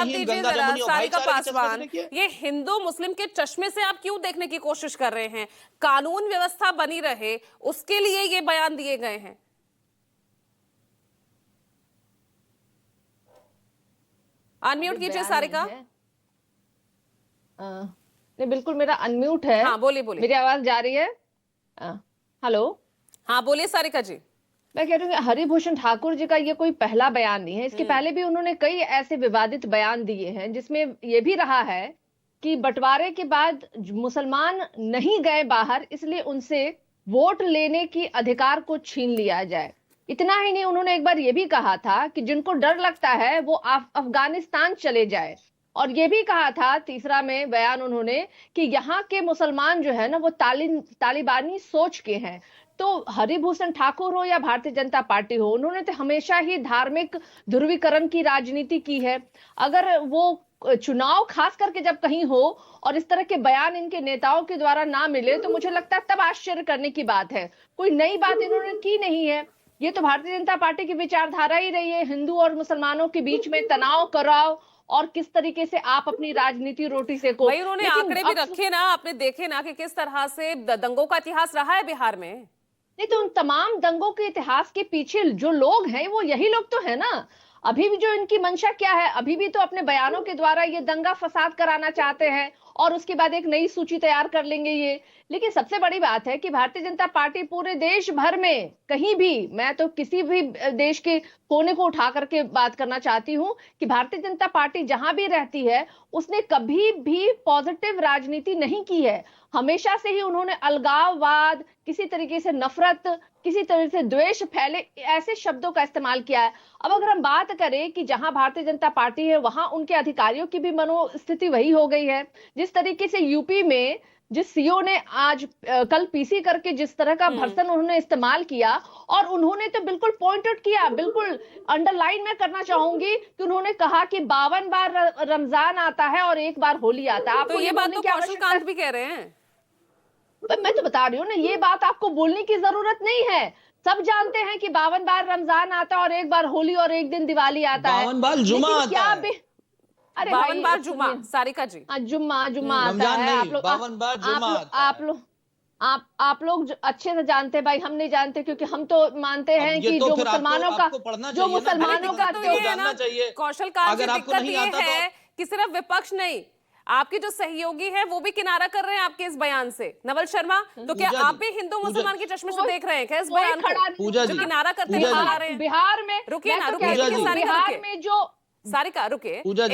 जवाब नहीं, दीजिए गंगा जरा जमुनी और सारिका भाईचारे के चश्मे से पासवान, देखिए। ये हिंदू मुस्लिम के चश्मे से आप क्यों देखने की कोशिश कर रहे हैं? कानून व्यवस्था बनी रहे उसके लिए ये बयान दिए गए हैं। अनम्यूट कीजिए सारिका। नहीं, बिल्कुल मेरा अनम्यूट है। हाँ बोलिए बोलिए। मेरी आवाज जा रही है? हेलो। हाँ बोलिए सारिका जी। मैं कह रही हूँ कि हरिभूषण ठाकुर जी का ये कोई पहला बयान नहीं है। इसके पहले भी उन्होंने कई ऐसे विवादित बयान दिए हैं जिसमें ये भी रहा है कि बंटवारे के बाद मुसलमान नहीं गए बाहर, इसलिए उनसे वोट लेने की अधिकार को छीन लिया जाए। इतना ही नहीं, उन्होंने एक बार ये भी कहा था कि जिनको डर लगता है वो अफगानिस्तान चले जाए। और ये भी कहा था तीसरा में बयान उन्होंने कि यहाँ के मुसलमान जो है ना वो तालिबानी सोच के हैं। तो हरिभूषण ठाकुर हो या भारतीय जनता पार्टी हो, उन्होंने तो हमेशा ही धार्मिक ध्रुवीकरण की राजनीति की है। अगर वो चुनाव खास करके जब कहीं हो और इस तरह के बयान इनके नेताओं के द्वारा ना मिले तो मुझे लगता है तब आश्चर्य करने की बात है। कोई नई बात इन्होंने की नहीं है। ये तो भारतीय जनता पार्टी की विचारधारा ही रही है, हिंदू और मुसलमानों के बीच में तनाव कराव और किस तरीके से आप अपनी राजनीति रोटी से को। भाई उन्होंने आंकड़े भी रखे ना, आपने देखे ना कि किस तरह से दंगों का इतिहास रहा है बिहार में। नहीं तो उन तमाम दंगों के इतिहास के पीछे जो लोग हैं वो यही लोग तो है ना। अभी भी जो इनकी मंशा क्या है, अभी भी तो अपने बयानों के द्वारा ये दंगा फसाद कराना चाहते हैं और उसके बाद एक नई सूची तैयार कर लेंगे ये। लेकिन सबसे बड़ी बात है कि भारतीय जनता पार्टी पूरे देश भर में कहीं भी, मैं तो किसी भी देश के कोने को उठा करके बात करना चाहती हूं कि भारतीय जनता पार्टी जहां भी रहती है उसने कभी भी पॉजिटिव राजनीति नहीं की है। हमेशा से ही उन्होंने अलगाववाद, किसी तरीके से नफरत, किसी तरह से द्वेष फैले, ऐसे शब्दों का इस्तेमाल किया है। अब अगर हम बात करें कि जहां भारतीय जनता पार्टी है वहां उनके अधिकारियों की भी मनोस्थिति वही हो गई है। जिस तरीके से यूपी में जिस सीओ ने आज कल पीसी करके जिस तरह का भर्सन उन्होंने इस्तेमाल किया, और उन्होंने तो बिल्कुल पॉइंट आउट किया, बिल्कुल अंडरलाइन में करना चाहूंगी कि उन्होंने कहा कि 52 बार रमजान आता है और 1 बार होली आता है। तो ये बात तो कौशल कांत भी कह रहे हैं। मैं तो बता रही हूँ ना, ये बात आपको बोलने की जरूरत नहीं है। सब जानते हैं कि 52 बार रमजान आता है और 1 बार होली और 1 दिन दिवाली आता है। 52 बार जुमा आता है। अरे 52 बार जुमा, सारिका जी। जुम्मा आता है। आप लोग 52 बार जुमा आता है। आप लोग अच्छे से जानते हैं भाई, हम नहीं जानते क्योंकि हम तो मानते हैं कि तो जो फिर मुसलमानों का जानना चाहिए। कौशल कांत जी, अगर आपको दिक्कत नहीं ये आता है कि सिर्फ विपक्ष नहीं, आपके जो सहयोगी हैं वो भी किनारा कर रहे हैं आपके इस बयान से। नवल शर्मा, तो क्या आप भी हिंदू मुसलमान के चश्मे से देख रहे हैं क्या इस बयान को, जो किनारा करते हुए आ रहे हैं? बिहार में, रुकिए ना, रुकिए सारिका, बिहार में जो सारिका रुकिए।